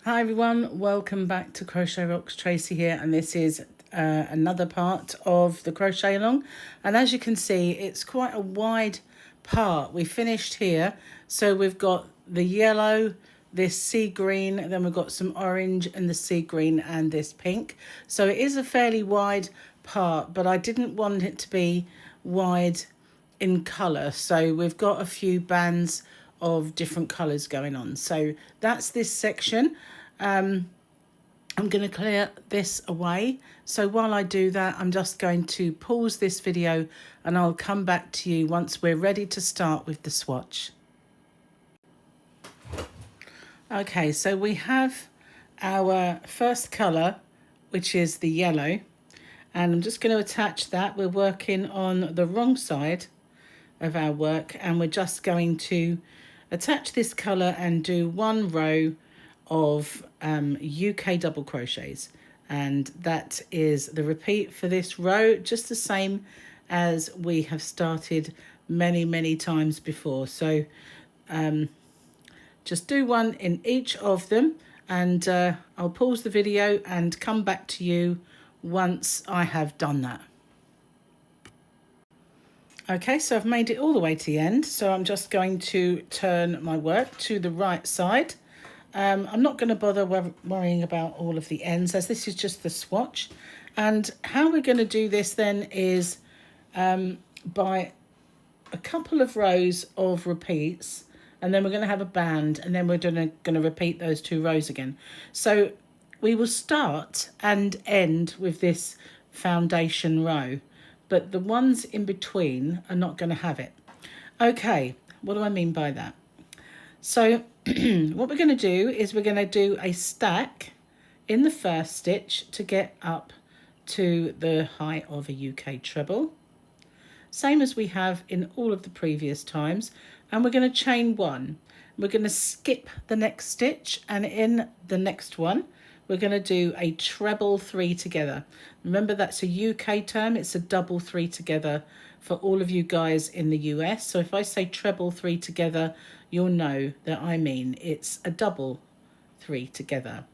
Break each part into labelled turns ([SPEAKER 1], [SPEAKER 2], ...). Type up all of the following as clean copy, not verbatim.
[SPEAKER 1] Hi everyone, welcome back to Crochet Rocks. Tracy here, and this is another part of the crochet along. And as you can see, it's quite a wide part. We finished here, so we've got the yellow, this sea green, and then we've got some orange and the sea green and this pink. So it is a fairly wide part, but I didn't want it to be wide in colour, so we've got a few bands of different colours going on. So that's this section. I'm going to clear this away. So while I do that, I'm just going to pause this video and I'll come back to you once we're ready to start with the swatch. Okay, so we have our first colour, which is the yellow, and I'm just going to attach that. We're working on the wrong side of our work, and we're just going to attach this colour and do one row of UK double crochets, and that is the repeat for this row, just the same as we have started many times before. So just do one in each of them, and I'll pause the video and come back to you once I have done that. Okay, so I've made it all the way to the end, so I'm just going to turn my work to the right side. I'm not going to bother worrying about all of the ends, as this is just the swatch. And how we're going to do this then is by a couple of rows of repeats, and then we're going to have a band, and then we're going to repeat those 2 rows again. So we will start and end with this foundation row, but the ones in between are not going to have it. Okay, what do I mean by that? So what we're going to do is we're going to do a stack in the first stitch to get up to the height of a UK treble, same as we have in all of the previous times, and we're going to chain 1. We're going to skip the next stitch, and in the next one we're going to do a treble 3 together. Remember, that's a UK term, it's a double 3 together for all of you guys in the US. So if I say treble 3 together, you'll know that I mean it's a double 3 together.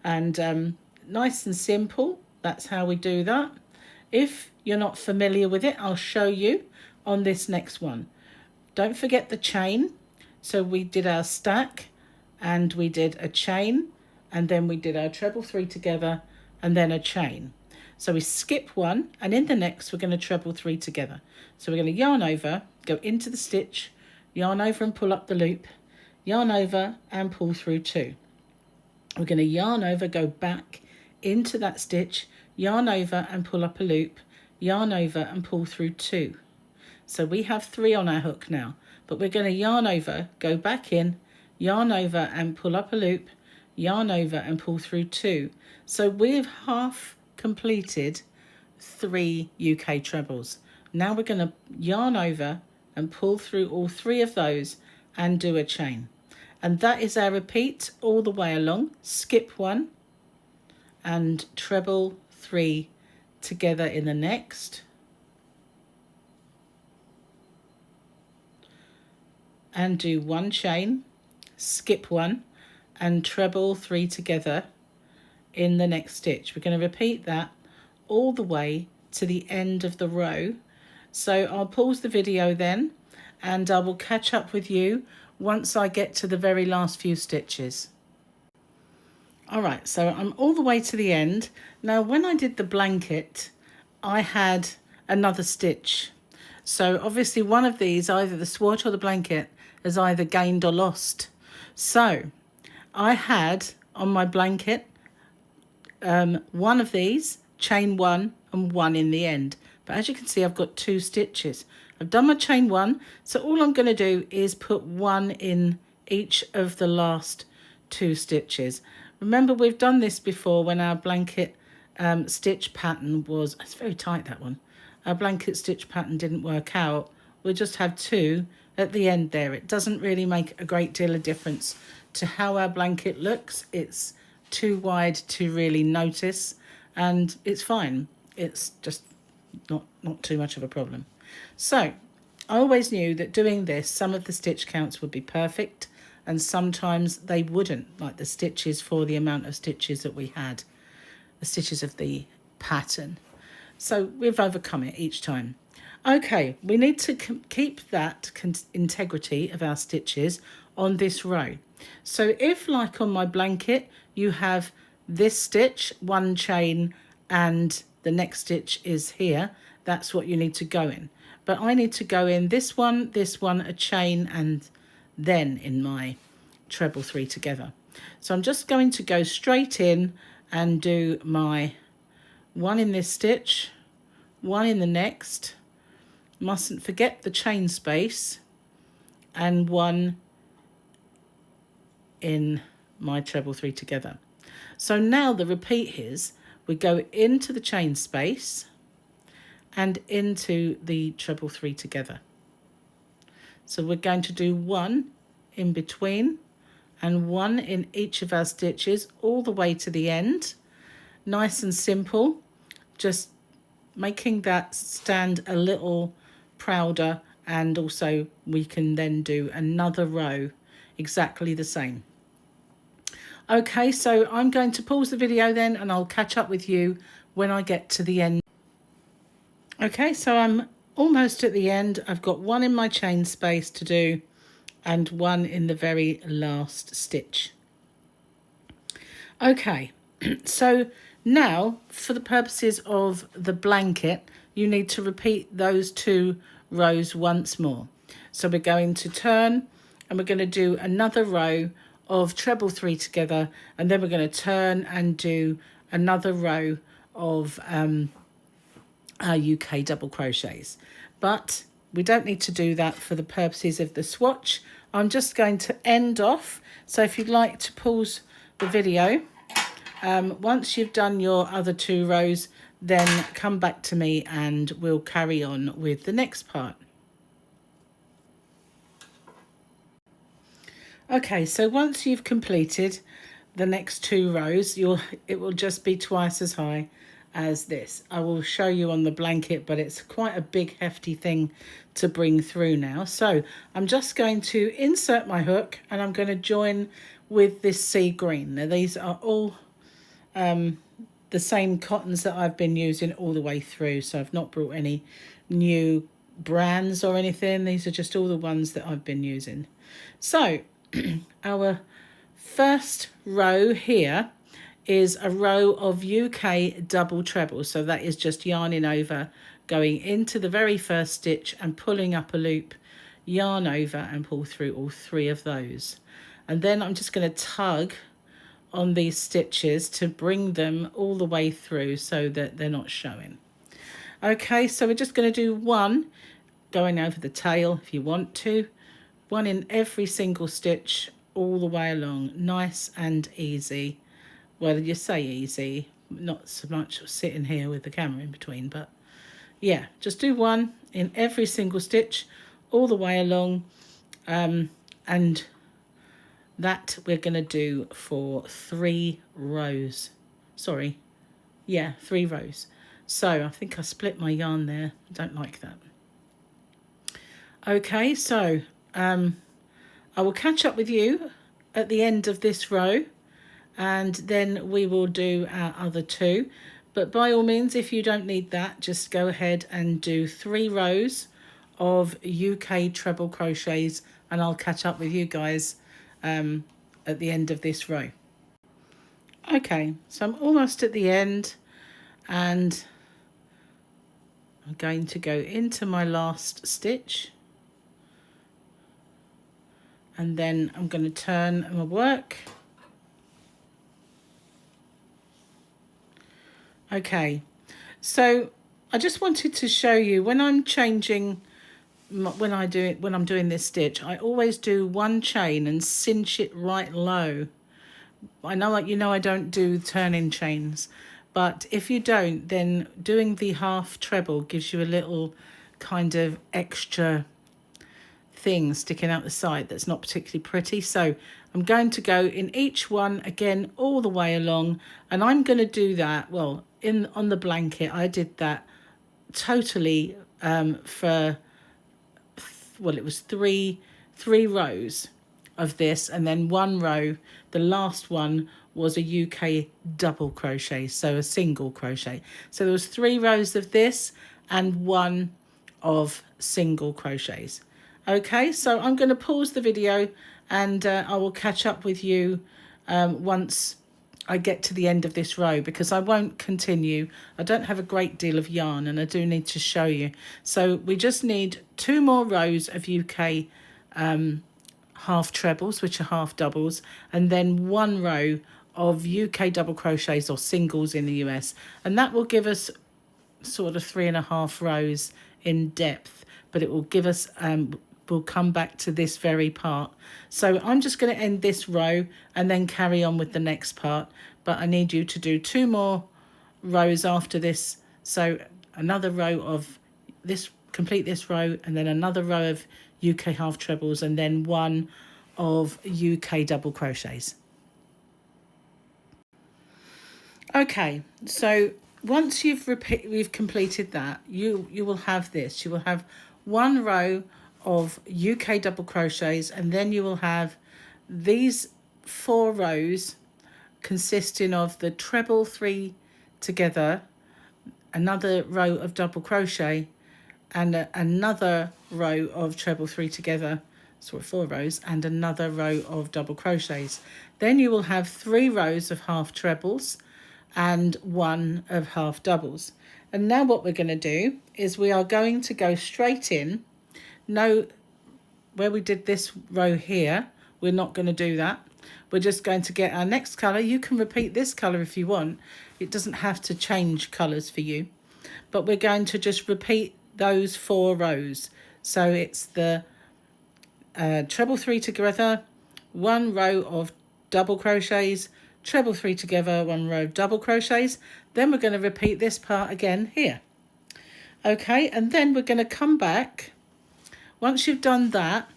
[SPEAKER 1] And nice and simple, that's how we do that. If you're not familiar with it, I'll show you on this next one. Don't forget the chain. So we did our stack, and we did a chain, and then we did our treble 3 together, and then a chain. So we skip 1, and in the next we're going to treble 3 together. So we're going to yarn over, go into the stitch, yarn over and pull up the loop, yarn over and pull through 2. We're going to yarn over, go back into that stitch, yarn over and pull up a loop, yarn over and pull through 2. So we have 3 on our hook now, but we're going to yarn over, go back in, yarn over and pull up a loop, yarn over and pull through 2. So we've half completed 3 UK trebles. Now we're going to yarn over and pull through all 3 of those and do a chain. And that is our repeat all the way along. Skip 1 and treble 3 together in the next. And do 1 chain, skip 1 and treble 3 together in the next stitch. We're going to repeat that all the way to the end of the row. So I'll pause the video then, and I will catch up with you once I get to the very last few stitches. Alright, so I'm all the way to the end. Now when I did the blanket, I had another stitch. So obviously one of these, either the swatch or the blanket, has either gained or lost. So I had on my blanket one of these, chain 1 and 1 in the end. But as you can see, I've got 2 stitches. I've done my chain 1, so all I'm going to do is put 1 in each of the last 2 stitches. Remember, we've done this before when our blanket stitch pattern was, it's very tight, that one. Our blanket stitch pattern didn't work out. We'll just have 2 at the end there. It doesn't really make a great deal of difference to how our blanket looks. It's too wide to really notice, and it's fine. It's just not too much of a problem. So I always knew that doing this, some of the stitch counts would be perfect and sometimes they wouldn't, like the stitches for the amount of stitches that we had, the stitches of the pattern. So we've overcome it each time. Okay, we need to keep that integrity of our stitches on this row. So if, like on my blanket, you have this stitch, one chain, and the next stitch is here, that's what you need to go in. But I need to go in this one, a chain, and then in my treble three together. So I'm just going to go straight in and do my one in this stitch, one in the next, mustn't forget the chain space, and one in my treble three together. So now the repeat is we go into the chain space and into the treble three together. So we're going to do one in between and one in each of our stitches all the way to the end. Nice and simple, just making that stand a little prouder, and also we can then do another row exactly the same. Okay, so I'm going to pause the video then and I'll catch up with you when I get to the end. Okay, so I'm almost at the end. I've got one in my chain space to do and one in the very last stitch. Okay, so now for the purposes of the blanket, you need to repeat those two rows once more. So we're going to turn and we're going to do another row of treble three together, and then we're going to turn and do another row of our UK double crochets. But we don't need to do that for the purposes of the swatch. I'm just going to end off. So if you'd like to pause the video, once you've done your other two rows, then come back to me and we'll carry on with the next part. Okay, so once you've completed the next two rows, it will just be twice as high as this. I will show you on the blanket, but it's quite a big hefty thing to bring through now. So I'm just going to insert my hook and I'm going to join with this sea green. Now these are all the same cottons that I've been using all the way through, so I've not brought any new brands or anything. These are just all the ones that I've been using. So our first row here is a row of UK double treble. So that is just yarning over, going into the very first stitch and pulling up a loop, yarn over and pull through all three of those. And then I'm just going to tug on these stitches to bring them all the way through so that they're not showing. Okay, so we're just going to do one going over the tail if you want to, one in every single stitch all the way along, nice and easy. Well, you say easy, not so much sitting here with the camera in between, but yeah, just do one in every single stitch all the way along, and that we're going to do for 3 rows. Sorry, yeah, 3 rows. So I think I split my yarn there. I don't like that. Okay, so I will catch up with you at the end of this row, and then we will do our other 2. But by all means, if you don't need that, just go ahead and do 3 rows of UK treble crochets, and I'll catch up with you guys at the end of this row. Okay, so I'm almost at the end, and I'm going to go into my last stitch, and then I'm going to turn my work. Okay, so I just wanted to show you when I'm changing, when I'm doing this stitch, I always do 1 chain and cinch it right low. I know, like, you know, I don't do turn-in chains, but if you don't, then doing the half treble gives you a little kind of extra thing sticking out the side that's not particularly pretty. So I'm going to go in each one again all the way along, and I'm going to do that, well, on the blanket I did that totally for, well, it was three rows, of this, and then 1 row. The last one was a UK double crochet, so a single crochet. So there was 3 rows of this and 1 of single crochets. Okay, so I'm going to pause the video, and I will catch up with you once I get to the end of this row, because I won't continue. I don't have a great deal of yarn, and I do need to show you. So we just need 2 more rows of UK half trebles, which are half doubles, and then 1 row of UK double crochets or singles in the US, and that will give us sort of 3.5 rows in depth, but it will give us we'll come back to this very part. So I'm just going to end this row and then carry on with the next part, but I need you to do 2 more rows after this. So another row of this, complete this row, and then another row of UK half trebles, and then 1 of UK double crochets. Okay, so once we've completed that, you will have this. You will have 1 row of UK double crochets, and then you will have these 4 rows consisting of the treble 3 together, another row of double crochet, and another row of treble 3 together, so 4 rows, and another row of double crochets. Then you will have 3 rows of half trebles and 1 of half doubles. And now what we're going to do is we are going to go straight in. No, where we did this row here, we're not going to do that. We're just going to get our next colour. You can repeat this colour if you want. It doesn't have to change colours for you. But we're going to just repeat those 4 rows. So it's the treble 3 together, 1 row of double crochets, treble 3 together, 1 row of double crochets. Then we're going to repeat this part again here. Okay, and then we're going to come back. Once you've done that,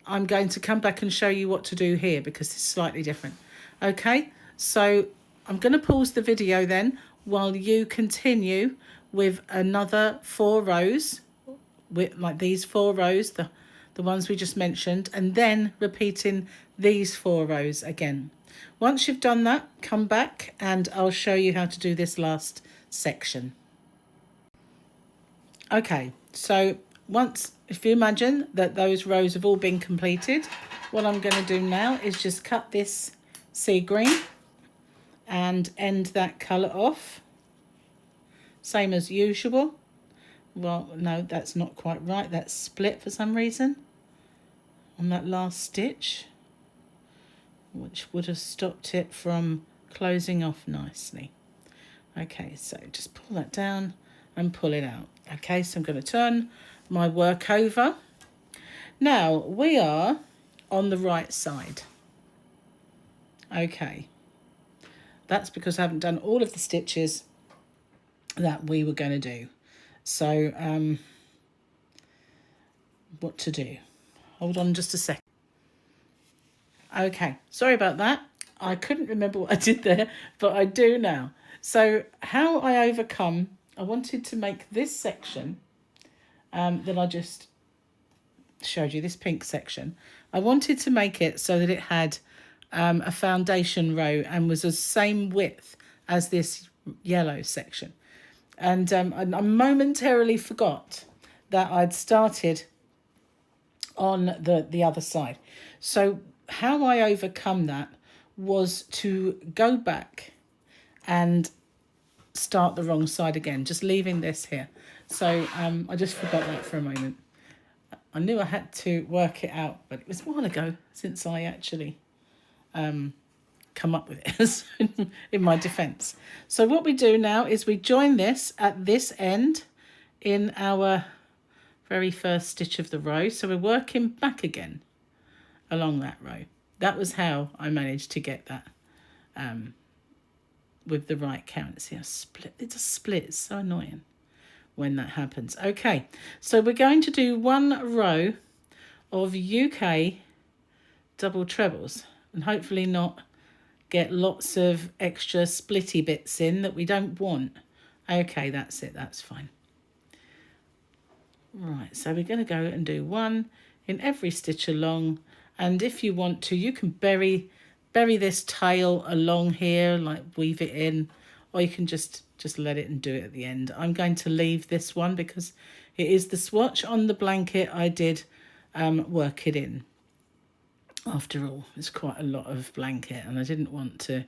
[SPEAKER 1] I'm going to come back and show you what to do here, because it's slightly different. Okay, so I'm going to pause the video then while you continue with another 4 rows, with like these 4 rows, the ones we just mentioned, and then repeating these 4 rows again. Once you've done that, come back and I'll show you how to do this last section. Okay, so if you imagine that those rows have all been completed, what I'm going to do now is just cut this sea green and end that colour off, same as usual. Well, no, that's not quite right. That's split for some reason on that last stitch, which would have stopped it from closing off nicely. Okay, so just pull that down and pull it out. Okay, so I'm going to turn my work over. Now we are on the right side. Okay, that's because I haven't done all of the stitches that we were going to do. So what to do? Hold on just a second. Okay, sorry about that. I couldn't remember what I did there, but I do now. So how I overcome, I wanted to make this section that I just showed you, this pink section. I wanted to make it so that it had a foundation row and was the same width as this yellow section. And I momentarily forgot that I'd started on the other side. So how I overcome that was to go back and start the wrong side again, just leaving this here. So I just forgot that for a moment. I knew I had to work it out, but it was a while ago since I actually come up with it in my defense. So what we do now is we join this at this end in our very first stitch of the row. So we're working back again along that row. That was how I managed to get that with the right count. See, it's a split. It's so annoying when that happens. Okay, so we're going to do 1 row of UK double trebles and hopefully not get lots of extra splitty bits in that we don't want. Okay, that's it, that's fine. Right, so we're going to go and do 1 in every stitch along, And if you want to, you can bury this tail along here, like weave it in, or you can just let it and do it at the end. I'm going to leave this one because it is the swatch on the blanket. I did work it in. After all, it's quite a lot of blanket, and I didn't want to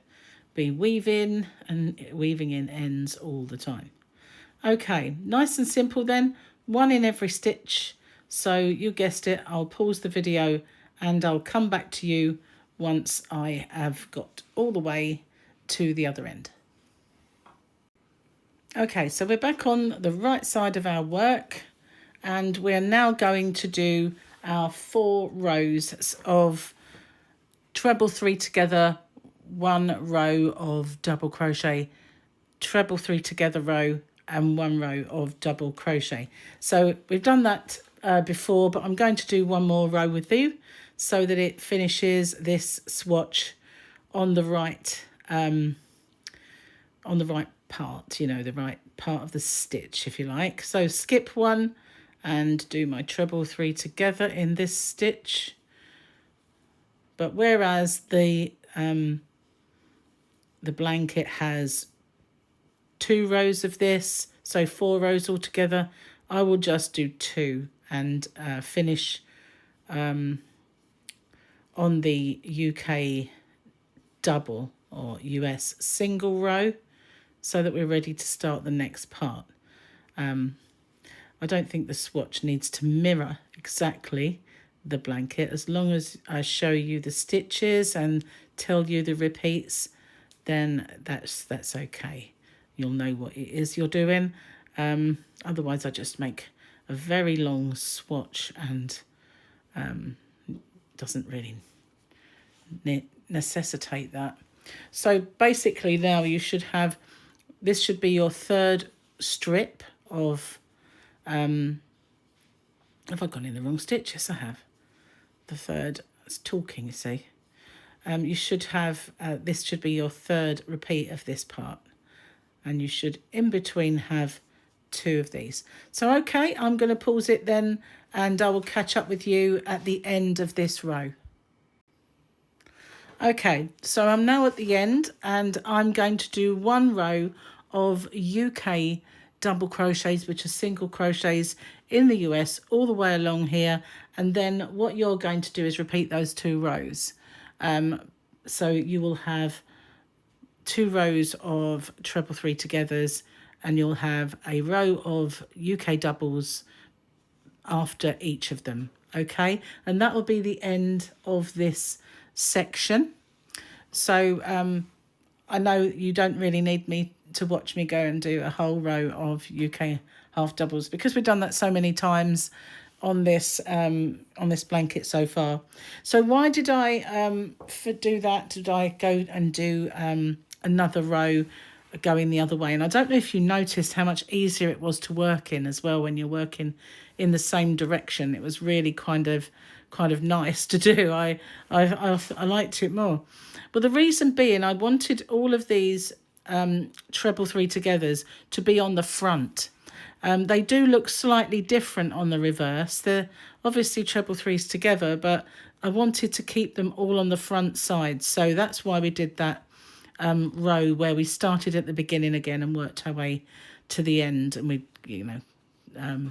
[SPEAKER 1] be weaving in ends all the time. Okay, nice and simple then, one in every stitch. So you guessed it, I'll pause the video and I'll come back to you once I have got all the way to the other end. Okay, so we're back on the right side of our work, and we're now going to do our 4 rows of treble 3 together, 1 row of double crochet, treble 3 together row, and 1 row of double crochet. So we've done that before, but I'm going to do 1 more row with you so that it finishes this swatch on the right part, you know, the right part of the stitch, if you like. So skip 1 and do my treble 3 together in this stitch. But whereas the blanket has 2 rows of this, so 4 rows altogether, I will just do 2 and finish on the UK double or US single row so that we're ready to start the next part. I don't think the swatch needs to mirror exactly the blanket. As long as I show you the stitches and tell you the repeats, then that's okay. You'll know what it is you're doing. Otherwise I just make a very long swatch and doesn't really necessitate that. So basically now you should have, this should be your 3rd strip of, have I gone in the wrong stitch? Yes, I have. The 3rd, it's talking, you see. You should have, this should be your 3rd repeat of this part. And you should, in between, have 2 of these. So, okay, I'm going to pause it then, and I will catch up with you at the end of this row. Okay, so I'm now at the end, and I'm going to do 1 row of UK double crochets, which are single crochets in the US, all the way along here. And then what you're going to do is repeat those 2 rows. So you will have 2 rows of treble 3 togethers, and you'll have a row of UK doubles after each of them. Okay, and that will be the end of this section. So I know you don't really need me to watch me go and do a whole row of UK half doubles because we've done that so many times on this blanket so far. So why did I do that? Did I go and do another row going the other way? And I don't know if you noticed how much easier it was to work in as well when you're working in the same direction. It was really kind of nice to do. I liked it more. But the reason being, I wanted all of these treble 3 togethers to be on the front. They do look slightly different on the reverse. They're obviously treble 3s together, but I wanted to keep them all on the front side. So that's why we did that row where we started at the beginning again and worked our way to the end, and we,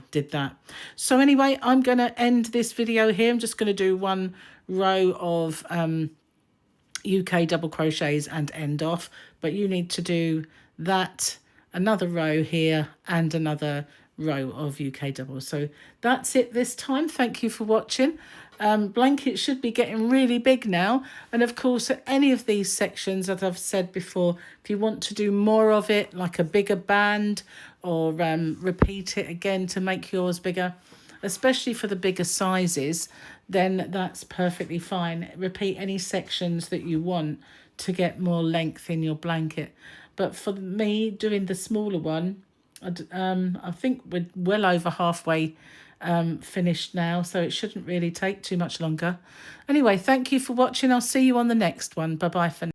[SPEAKER 1] did that. So anyway, I'm going to end this video here. I'm just going to do 1 row of UK double crochets and end off, but you need to do that, another row here and another row of UK doubles. So that's it this time. Thank you for watching. Blanket should be getting really big now, and of course at any of these sections, as I've said before, if you want to do more of it, like a bigger band, or repeat it again to make yours bigger, especially for the bigger sizes, then that's perfectly fine. Repeat any sections that you want to get more length in your blanket. But for me, doing the smaller one, I think we're well over halfway finished now, so it shouldn't really take too much longer. Anyway, thank you for watching. I'll see you on the next one. Bye bye for now.